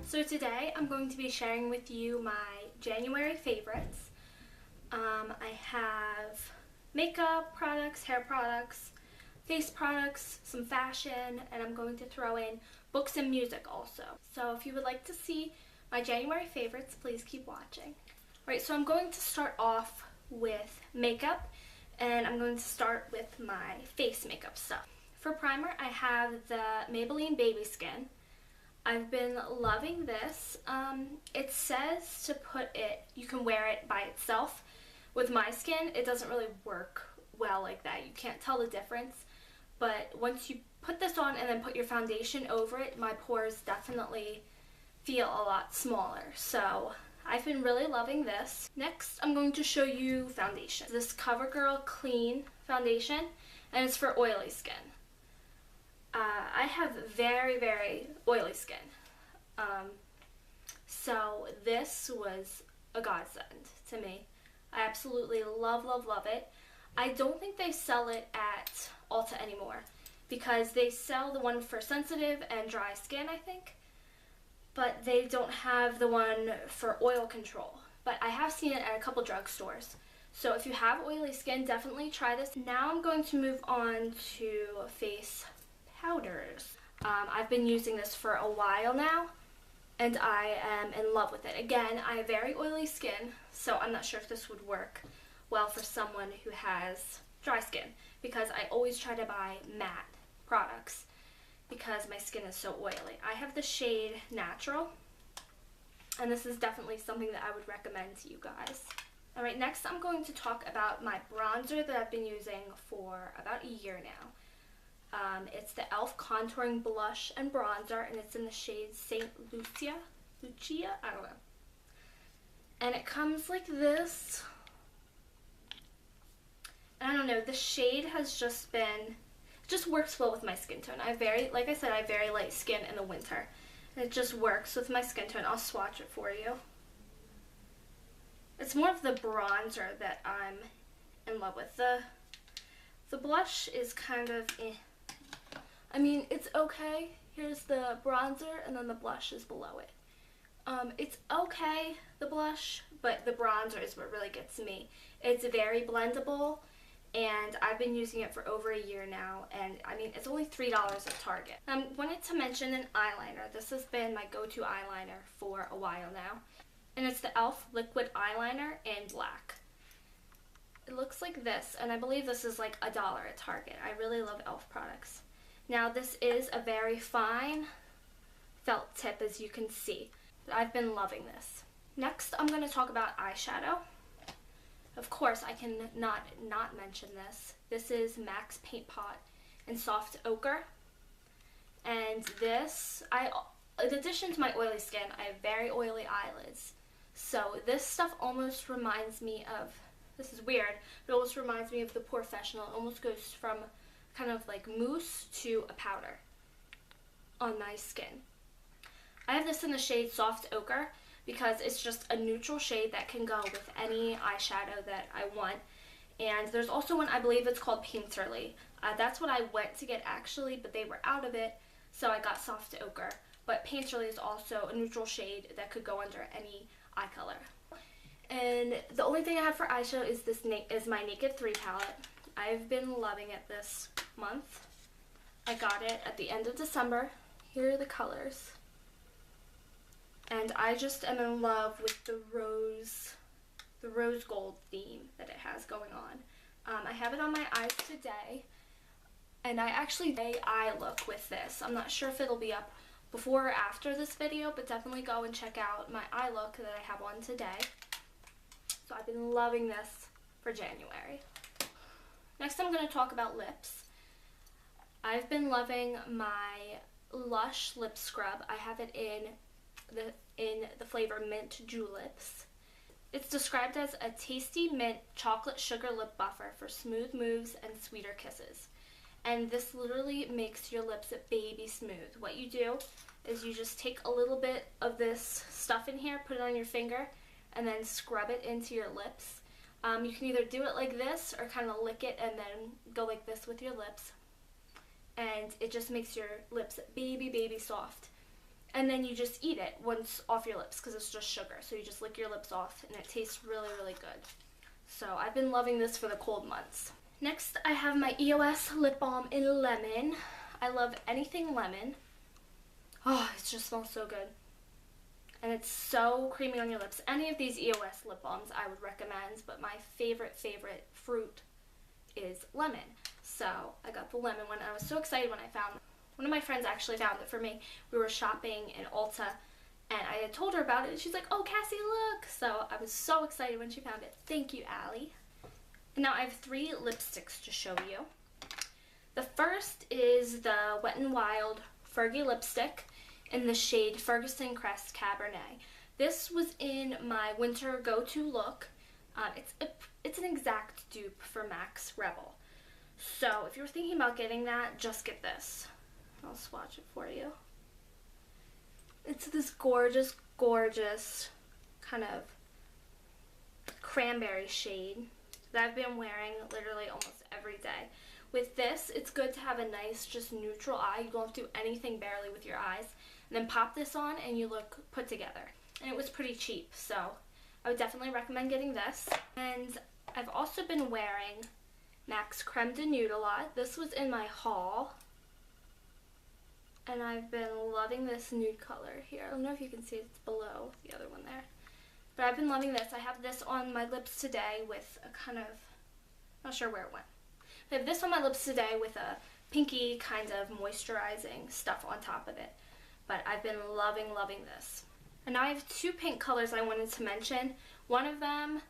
So today I'm going to be sharing with you my January favorites. I have makeup products, hair products, face products, some fashion, and I'm going to throw in books and music also. So if you would like to see my January favorites, please keep watching. Alright, so I'm going to start off with makeup, and I'm going to start with my face makeup stuff. For primer, I have the Maybelline Baby Skin. I've been loving this. It says to put it, you can wear it by itself. With my skin, it doesn't really work well like that. You can't tell the difference. But once you put this on and then put your foundation over it, my pores definitely feel a lot smaller. So I've been really loving this. Next, I'm going to show you foundation. This CoverGirl Clean foundation, and it's for oily skin. I have very, very oily skin. So this was a godsend to me. I absolutely love, love, love it. I don't think they sell it at Ulta anymore because they sell the one for sensitive and dry skin, I think. But they don't have the one for oil control. But I have seen it at a couple drugstores. So if you have oily skin, definitely try this. Now I'm going to move on to face powders. I've been using this for a while now, and I am in love with it. Again, I have very oily skin, so I'm not sure if this would work well for someone who has dry skin, because I always try to buy matte products because my skin is so oily. I have the shade Natural, and this is definitely something that I would recommend to you guys. Alright, next I'm going to talk about my bronzer that I've been using for about a year now. It's the e.l.f. Contouring Blush and Bronzer, and it's in the shade St. Lucia? I don't know. And it comes like this. And I don't know, the shade has just been, it just works well with my skin tone. Like I said, I have very light skin in the winter. And it just works with my skin tone. I'll swatch it for you. It's more of the bronzer that I'm in love with. The blush is kind of I mean, it's okay. Here's the bronzer, and then the blush is below it. It's okay, the blush, but the bronzer is what really gets me. It's very blendable, and I've been using it for over a year now, and I mean, it's only $3 at Target. I wanted to mention an eyeliner. This has been my go-to eyeliner for a while now, and it's the e.l.f. Liquid Eyeliner in black. It looks like this, and I believe this is like $1 at Target. I really love e.l.f. products. Now this is a very fine felt tip, as you can see. I've been loving this. Next, I'm going to talk about eyeshadow. Of course, I can not mention this. This is MAC's Paint Pot in Soft Ochre. And this, in addition to my oily skin, I have very oily eyelids. So this stuff almost reminds me of, this is weird, but it almost reminds me of the Professional. It almost goes from kind of like mousse to a powder on my skin. I have this in the shade Soft Ochre because it's just a neutral shade that can go with any eyeshadow that I want. And there's also one, I believe it's called Painterly. That's what I went to get actually, but they were out of it, so I got Soft Ochre. But Painterly is also a neutral shade that could go under any eye color. And the only thing I have for eyeshadow is my Naked 3 palette. I've been loving it this month. I got it at the end of December. Here are the colors. And I just am in love with the rose gold theme that it has going on. I have it on my eyes today. And I actually did an eye look with this. I'm not sure if it'll be up before or after this video, but definitely go and check out my eye look that I have on today. So I've been loving this for January. Next, I'm going to talk about lips. I've been loving my Lush lip scrub. I have it in the flavor Mint Juleps. It's described as a tasty mint chocolate sugar lip buffer for smooth moves and sweeter kisses. And this literally makes your lips baby smooth. What you do is you just take a little bit of this stuff in here, put it on your finger, and then scrub it into your lips. You can either do it like this or kind of lick it and then go like this with your lips. And it just makes your lips baby soft. and then you just eat it once off your lips because it's just sugar. So you just lick your lips off and it tastes really, really good. So I've been loving this for the cold months. Next, I have my EOS lip balm in lemon. I love anything lemon. Oh, it just smells so good. And it's so creamy on your lips. Any of these EOS lip balms I would recommend, but my favorite fruit is lemon. So I got the lemon one. I was so excited when I found it. One of my friends actually found it for me. We were shopping in Ulta, and I had told her about it, and she's like, oh, Cassie, look. So I was so excited when she found it. Thank you, Allie. And now I have 3 lipsticks to show you. The first is the Wet n Wild Fergie lipstick in the shade Ferguson Crest Cabernet. This was in my winter go-to look. It's an exact dupe for MAC's Rebel. So if you're thinking about getting that, just get this. I'll swatch it for you. It's this gorgeous, gorgeous kind of cranberry shade that I've been wearing literally almost every day. With this, it's good to have a nice, just neutral eye. You don't have to do anything barely with your eyes. And then pop this on and you look put together. And it was pretty cheap, so I would definitely recommend getting this. And I've also been wearing MAC's Creme de Nude a lot. This was in my haul. And I've been loving this nude color here. I don't know if you can see it, it's below the other one there. But I've been loving this. I have this on my lips today with a kind of, not sure where it went. I have this on my lips today with a pinky kind of moisturizing stuff on top of it. But I've been loving this. And now I have 2 pink colors I wanted to mention. One of them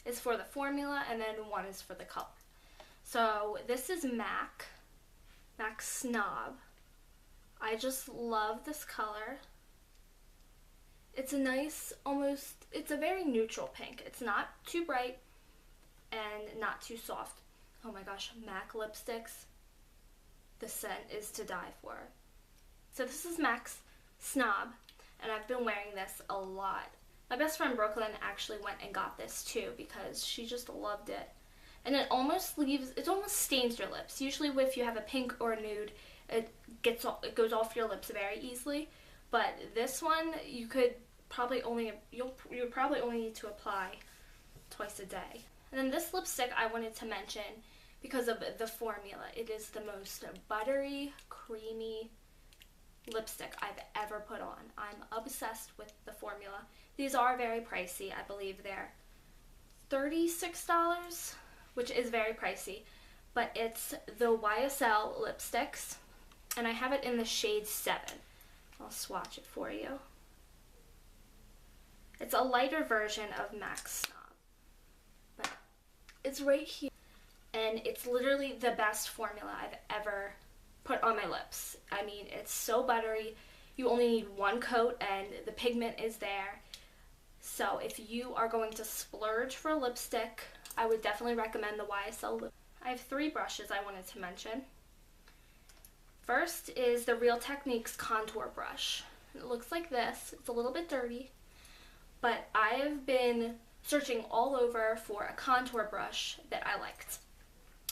is for the formula, and then one is for the color. So this is MAC Snob. I just love this color. It's a nice, it's a very neutral pink. It's not too bright and not too soft. Oh my gosh, MAC lipsticks. The scent is to die for. So this is MAC's Snob, and I've been wearing this a lot. My best friend Brooklyn actually went and got this too because she just loved it. And it almost stains your lips. Usually if you have a pink or a nude, it goes off your lips very easily. But this one, you would probably only need to apply twice a day. And then this lipstick I wanted to mention because of the formula. It is the most buttery, creamy lipstick I've ever put on. I'm obsessed with the formula. These are very pricey. I believe they're $36, which is very pricey. But it's the YSL lipsticks, and I have it in the shade 7. I'll swatch it for you. It's a lighter version of MAC Snob, but it's right here, and it's literally the best formula I've ever put on my lips. I mean, it's so buttery. You only need 1 coat, and the pigment is there. So if you are going to splurge for a lipstick, I would definitely recommend the YSL lip. I have 3 brushes I wanted to mention. First is the Real Techniques contour brush. It looks like this. It's a little bit dirty, but I have been searching all over for a contour brush that I liked.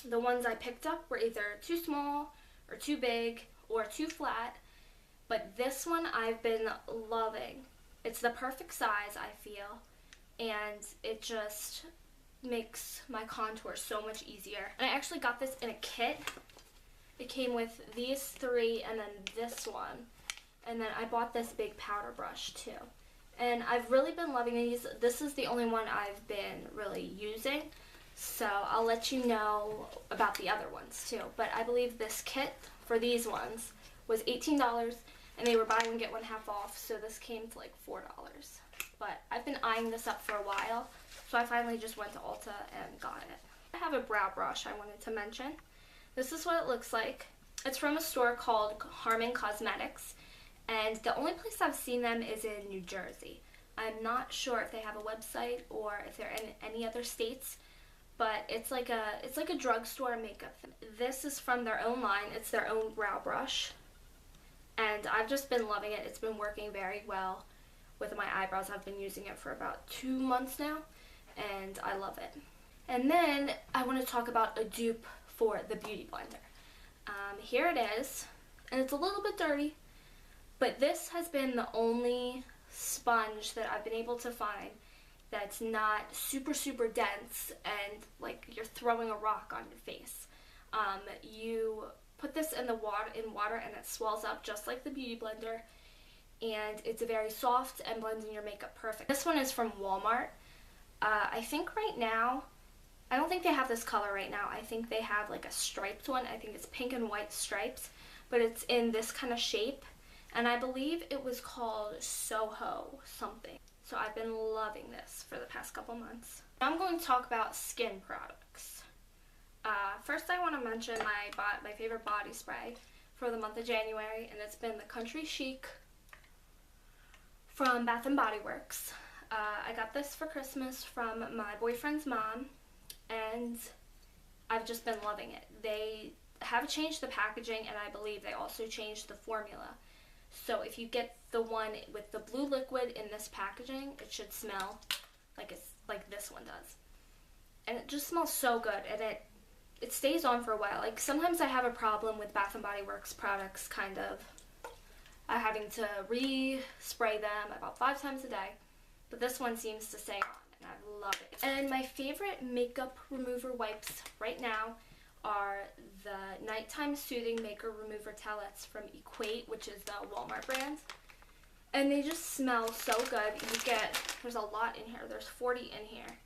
The ones I picked up were either too small or too big or too flat, but this one I've been loving. It's the perfect size, I feel, and it just makes my contour so much easier. And I actually got this in a kit. It came with these 3 and then this one. And then I bought this big powder brush too. And I've really been loving these. This is the only one I've been really using. So I'll let you know about the other ones too. But I believe this kit for these ones was $18, and they were buy one get one half off. So this came to like $4. But I've been eyeing this up for a while. So I finally just went to Ulta and got it. I have a brow brush I wanted to mention. This is what it looks like. It's from a store called Harmon Cosmetics, and the only place I've seen them is in New Jersey. I'm not sure if they have a website or if they're in any other states, but it's like a drugstore makeup thing. This is from their own line. It's their own brow brush, and I've just been loving it. It's been working very well with my eyebrows. I've been using it for about 2 months now, and I love it. And then I want to talk about a dupe for the Beauty Blender. Here it is, and it's a little bit dirty, But this has been the only sponge that I've been able to find that's not super, super dense and like you're throwing a rock on your face. You put this in water and it swells up just like the Beauty Blender, and it's very soft and blends in your makeup perfect. This one is from Walmart. I think right now, I don't think they have this color right now. I think they have like a striped one. I think it's pink and white stripes, but it's in this kind of shape, and I believe it was called Soho something. So I've been loving this for the past couple months. Now I'm going to talk about skin products. First I want to mention my favorite body spray for the month of January, and it's been the Country Chic from Bath & Body Works. I got this for Christmas from my boyfriend's mom, and I've just been loving it. They have changed the packaging, and I believe they also changed the formula. So if you get the one with the blue liquid in this packaging, it should smell like this one does. And it just smells so good, and it stays on for a while. Like sometimes I have a problem with Bath & Body Works products, kind of having to re-spray them about 5 times a day. But this one seems to stay on, and I love it. And my favorite makeup remover wipes right now are the Nighttime Soothing Makeup Remover Towelettes from Equate, which is the Walmart brand. And they just smell so good. There's a lot in here. There's 40 in here.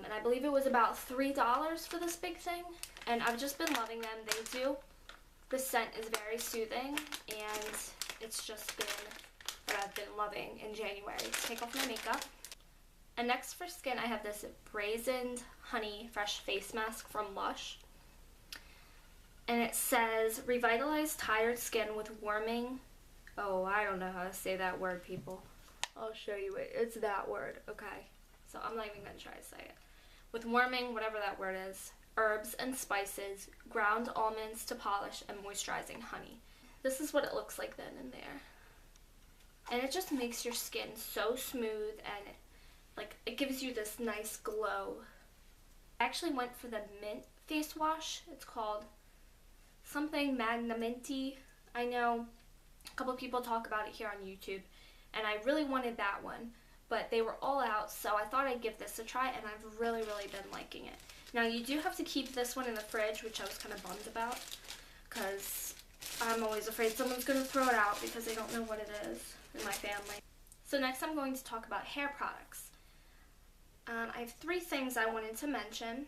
And I believe it was about $3 for this big thing. And I've just been loving them. The scent is very soothing, and it's just been what I've been loving in January to take off my makeup. And next for skin, I have this Brazened Honey Fresh Face Mask from Lush. And it says, revitalize tired skin with warming. Oh, I don't know how to say that word, people. I'll show you it. It's that word, okay. So I'm not even going to try to say it. With warming, whatever that word is, herbs and spices, ground almonds to polish, and moisturizing honey. This is what it looks like then and there. And it just makes your skin so smooth, and it gives you this nice glow. I actually went for the mint face wash. It's called something Magna Minty. I know a couple people talk about it here on YouTube, and I really wanted that one, but they were all out, so I thought I'd give this a try, and I've really, really been liking it. Now, you do have to keep this one in the fridge, which I was kind of bummed about, because I'm always afraid someone's going to throw it out because they don't know what it is in my family. So next I'm going to talk about hair products. I have 3 things I wanted to mention.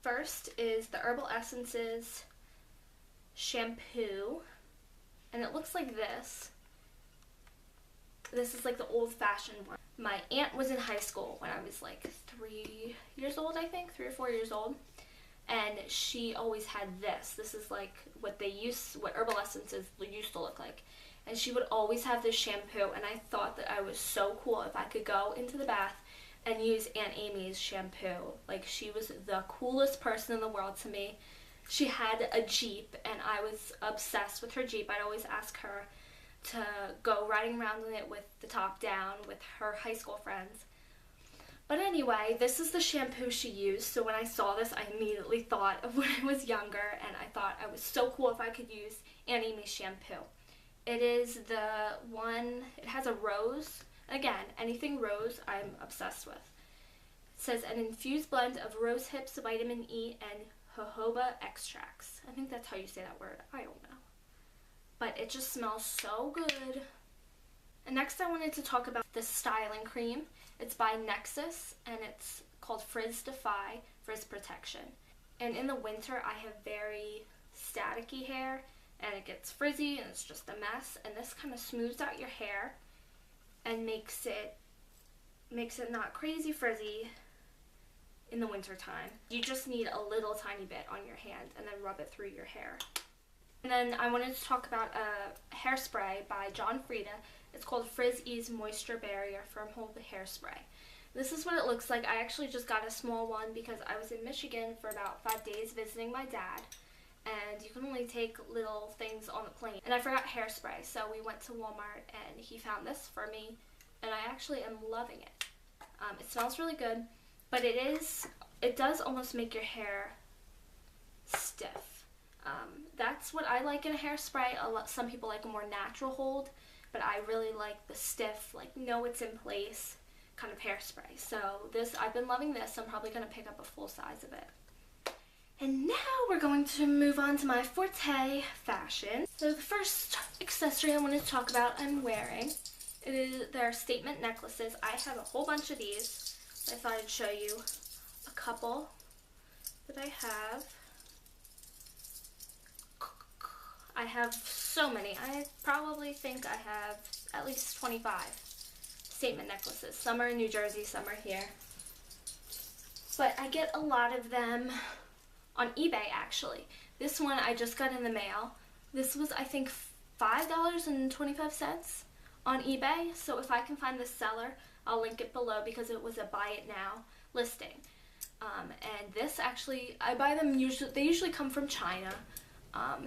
First is the Herbal Essences shampoo, and it looks like this. This is like the old-fashioned one. My aunt was in high school when I was like 3 years old, I think, 3 or 4 years old, and she always had this. This is like what Herbal Essences used to look like. And she would always have this shampoo, and I thought that I was so cool if I could go into the bath and use Aunt Amy's shampoo. Like, she was the coolest person in the world to me. She had a Jeep, and I was obsessed with her Jeep. I'd always ask her to go riding around in it with the top down with her high school friends. But anyway, this is the shampoo she used, so when I saw this, I immediately thought of when I was younger, and I thought I was so cool if I could use Aunt Amy's shampoo. It is the one, it has a rose. Again, anything rose, I'm obsessed with. It says an infused blend of rose hips, vitamin E, and jojoba extracts. I think that's how you say that word. I don't know. But it just smells so good. And next I wanted to talk about the styling cream. It's by Nexus, and it's called Frizz Defy Frizz Protection. And in the winter, I have very staticky hair, and it gets frizzy, and it's just a mess. And this kind of smooths out your hair and makes it not crazy frizzy in the winter time. You just need a little tiny bit on your hand and then rub it through your hair. And then I wanted to talk about a hairspray by John Frieda. It's called Frizz Ease Moisture Barrier Firm Hold Hairspray. This is what it looks like. I actually just got a small one because I was in Michigan for about 5 days visiting my dad. And you can only take little things on the plane. And I forgot hairspray, so we went to Walmart and he found this for me. And I actually am loving it. It smells really good, but it does almost make your hair stiff. That's what I like in a hairspray. Some people like a more natural hold, but I really like the stiff, like know it's in place kind of hairspray. So this, I've been loving this. I'm probably going to pick up a full size of it. And now we're going to move on to my forte fashion. So the first accessory I want to talk about I'm wearing, they're statement necklaces. I have a whole bunch of these. I thought I'd show you a couple that I have. I have so many. I probably think I have at least 25 statement necklaces. Some are in New Jersey, some are here. But I get a lot of them on eBay, actually. This one I just got in the mail. This was, I think, $5.25 on eBay. So if I can find the seller, I'll link it below because it was a buy it now listing. And this actually, I buy them they usually come from China.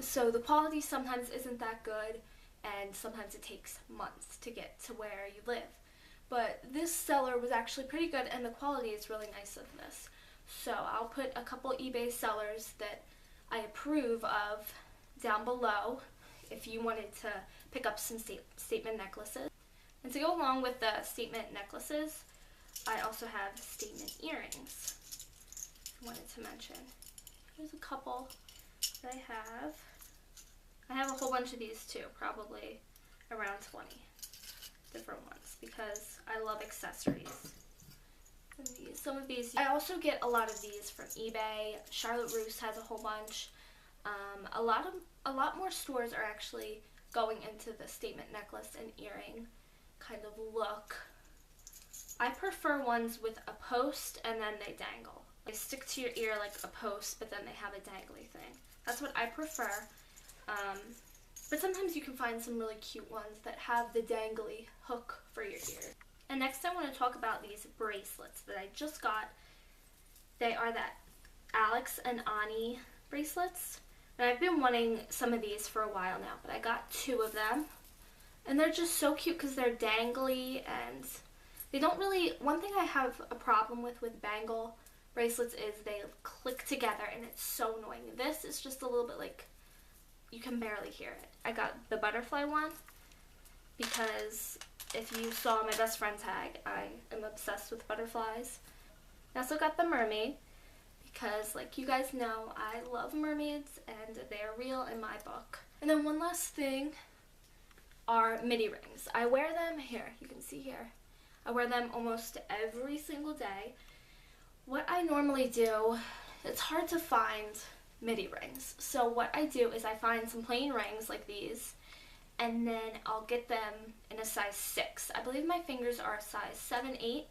So the quality sometimes isn't that good, and sometimes it takes months to get to where you live. But this seller was actually pretty good, and the quality is really nice of this. So I'll put a couple eBay sellers that I approve of down below if you wanted to pick up some statement necklaces. And to go along with the statement necklaces, I also have statement earrings I wanted to mention. There's a couple that I have. I have a whole bunch of these too, probably around 20 different ones because I love accessories. And some of these, I also get a lot of these from eBay. Charlotte Russe has a whole bunch. A lot more stores are actually going into the statement necklace and earring kind of look. I prefer ones with a post and then they dangle. They stick to your ear like a post, but then they have a dangly thing. That's what I prefer. But sometimes you can find some really cute ones that have the dangly hook for your ear. And next I want to talk about these bracelets that I just got. They are that Alex and Ani bracelets. And I've been wanting some of these for a while now, but I got 2 of them. And they're just so cute because they're dangly and they don't really, one thing I have a problem with bangle bracelets is they click together and it's so annoying. This is just a little bit like, you can barely hear it. I got the butterfly one because if you saw my best friend tag, I am obsessed with butterflies. I also got the mermaid because, like you guys know, I love mermaids and they're real in my book. And then one last thing are midi rings. I wear them, here, you can see here. I wear them almost every single day. What I normally do, it's hard to find midi rings. So what I do is I find some plain rings like these, and then I'll get them in a size 6. I believe my fingers are a size 7, 8,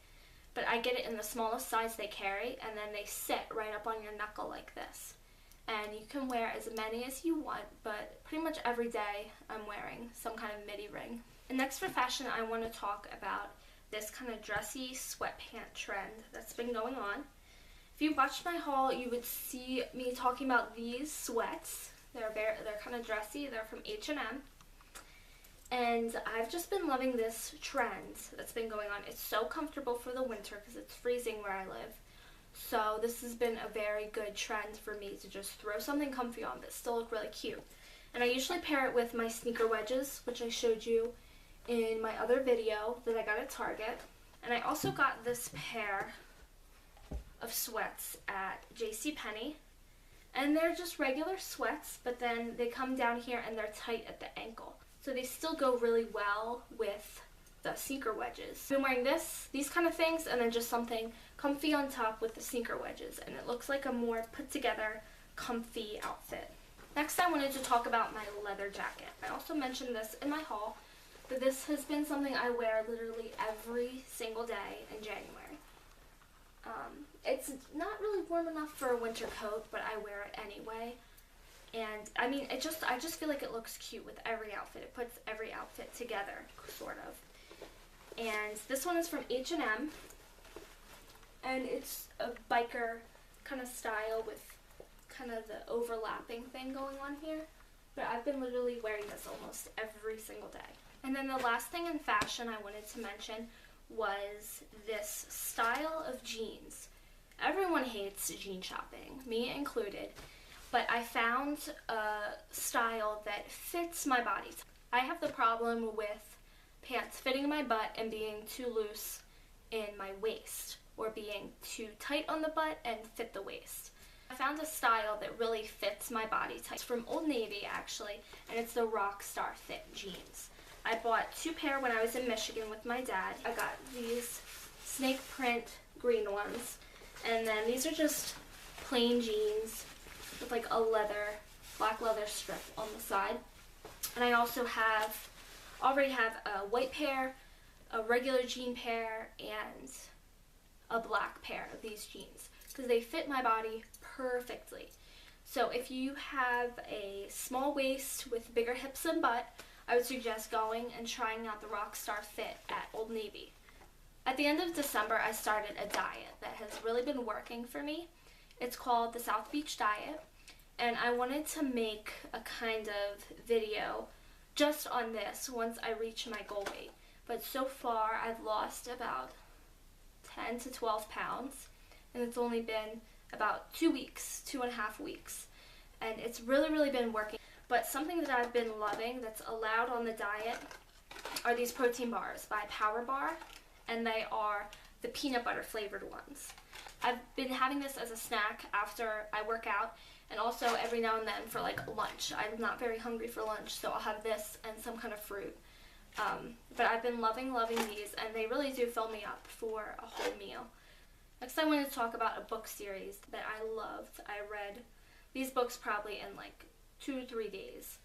but I get it in the smallest size they carry, and then they sit right up on your knuckle like this. And you can wear as many as you want, but pretty much every day I'm wearing some kind of midi ring. And next for fashion, I want to talk about this kind of dressy sweatpant trend that's been going on. If you watched my haul, you would see me talking about these sweats. They're kind of dressy. They're from H&M. And I've just been loving this trend that's been going on. It's so comfortable for the winter because it's freezing where I live. So this has been a very good trend for me to just throw something comfy on but still look really cute. And I usually pair it with my sneaker wedges, which I showed you in my other video that I got at Target. And I also got this pair of sweats at JCPenney. And they're just regular sweats, but then they come down here and they're tight at the ankle. So they still go really well with the sneaker wedges. I've been wearing these kind of things, and then just something comfy on top with the sneaker wedges. And it looks like a more put together, comfy outfit. Next I wanted to talk about my leather jacket. I also mentioned this in my haul, but this has been something I wear literally every single day in January. It's not really warm enough for a winter coat, but I wear it anyway. And I mean, I just feel like it looks cute with every outfit. It puts every outfit together, sort of. And this one is from H&M. And it's a biker kind of style with kind of the overlapping thing going on here. But I've been literally wearing this almost every single day. And then the last thing in fashion I wanted to mention was this style of jeans. Everyone hates jean shopping, me included. but I found a style that fits my body. I have the problem with pants fitting my butt and being too loose in my waist, or being too tight on the butt and fit the waist. I found a style that really fits my body type. It's from Old Navy actually, and it's the Rockstar Fit jeans. I bought 2 pair when I was in Michigan with my dad. I got these snake print green ones, and then these are just plain jeans with like a black leather strip on the side. And I also already have a white pair, a regular jean pair, and a black pair of these jeans because they fit my body perfectly. So if you have a small waist with bigger hips and butt, I would suggest going and trying out the Rockstar Fit at Old Navy. At the end of December, I started a diet that has really been working for me. It's called the South Beach Diet, and I wanted to make a kind of video just on this once I reach my goal weight. But so far, I've lost about 10 to 12 pounds, and it's only been about 2.5 weeks, and it's really been working. But something that I've been loving that's allowed on the diet are these protein bars by Power Bar, and they are the peanut butter flavored ones. I've been having this as a snack after I work out, and also every now and then for like lunch. I'm not very hungry for lunch, so I'll have this and some kind of fruit. But I've been loving these, and they really do fill me up for a whole meal. Next, I wanted to talk about a book series that I loved. I read these books probably in like 2 to 3 days,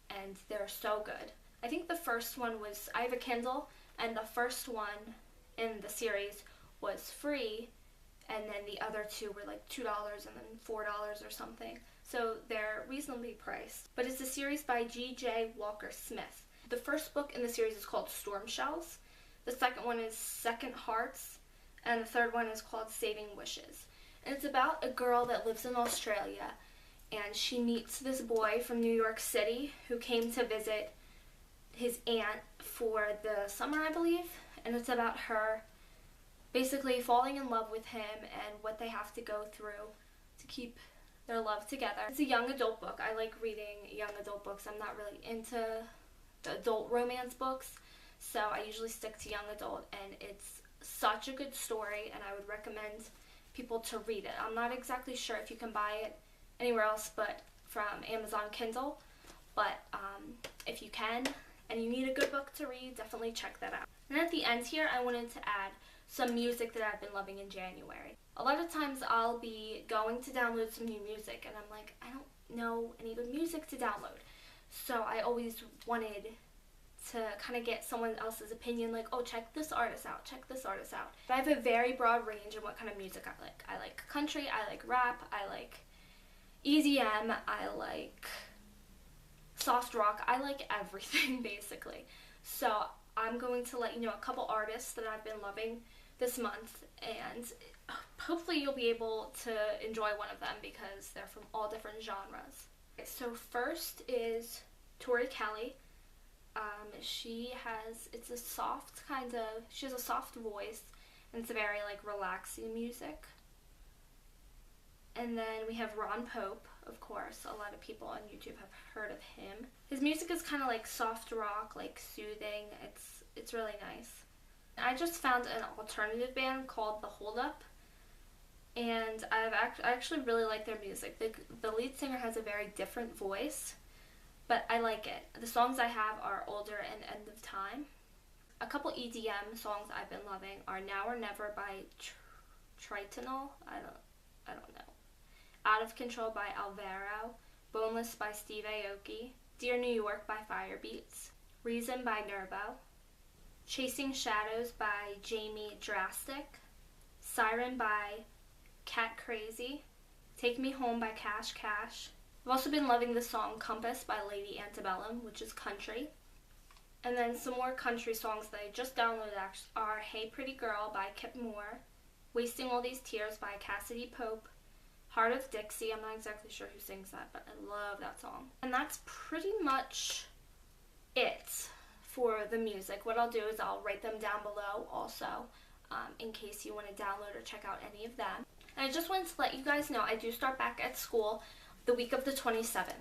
and they're so good. I think the first one was, I have a Kindle, and the first one in the series was free, and then the other 2 were like $2 and then $4 or something. So they're reasonably priced. But it's a series by G.J. Walker Smith. The first book in the series is called Storm Shells. The second one is Second Hearts, and the third one is called Saving Wishes. And it's about a girl that lives in Australia, and she meets this boy from New York City who came to visit his aunt for the summer, I believe. And it's about her basically falling in love with him and what they have to go through to keep their love together. It's a young adult book. I like reading young adult books. I'm not really into the adult romance books, so I usually stick to young adult, and it's such a good story, and I would recommend people to read it. I'm not exactly sure if you can buy it anywhere else but from Amazon Kindle, but if you can and you need a good book to read, definitely check that out. And at the end here, I wanted to add some music that I've been loving in January. A lot of times I'll be going to download some new music, and I'm like, I don't know any good music to download. So I always wanted to kind of get someone else's opinion, like, oh, check this artist out, check this artist out. But I have a very broad range in what kind of music I like. I like country, I like rap, I like EDM, I like soft rock, I like everything basically. So I'm going to let you know a couple artists that I've been loving this month, and hopefully you'll be able to enjoy one of them because they're from all different genres. So first is Tori Kelly. She has a soft voice, and it's a very like relaxing music. And then we have Ron Pope, of course. A lot of people on YouTube have heard of him. His music is kind of like soft rock, like soothing. It's really nice. I just found an alternative band called The Hold Up, and I actually really like their music. The lead singer has a very different voice, but I like it. The songs I have are Older and End of Time. A couple EDM songs I've been loving are Now or Never by Tritonal. I don't know. Out of Control by Alvaro. Boneless by Steve Aoki. Dear New York by Beatz. Reason by Nervo. Chasing Shadows by Jamie Drastick. Siren by Kat Krazy. Take Me Home by Cash Cash. I've also been loving the song Compass by Lady Antebellum, which is country. And then some more country songs that I just downloaded are Hey Pretty Girl by Kip Moore, Wasting All These Tears by Cassadee Pope, Heart of Dixie, I'm not exactly sure who sings that, but I love that song. And that's pretty much it for the music. What I'll do is I'll write them down below also, in case you want to download or check out any of them. And I just wanted to let you guys know I do start back at school the week of the 27th.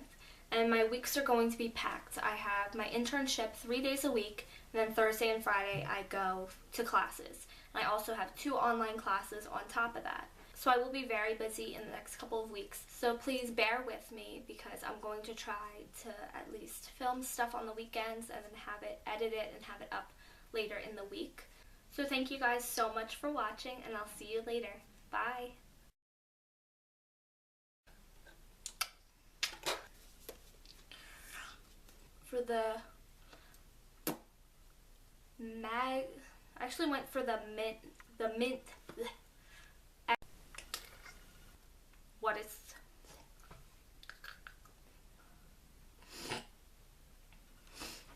And my weeks are going to be packed. I have my internship 3 days a week, and then Thursday and Friday I go to classes. And I also have 2 online classes on top of that. So I will be very busy in the next couple of weeks. So please bear with me, because I'm going to try to at least film stuff on the weekends and then have it edited and have it up later in the week. So thank you guys so much for watching, and I'll see you later. Bye! For the I actually went for the mint. What is?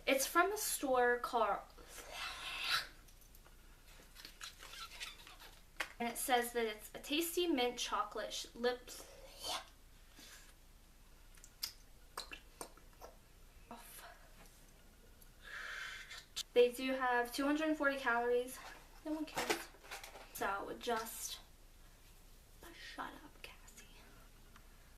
It's from a store called, and it says that it's a tasty mint chocolate lips. They do have 240 calories. No one cares. So just shut up.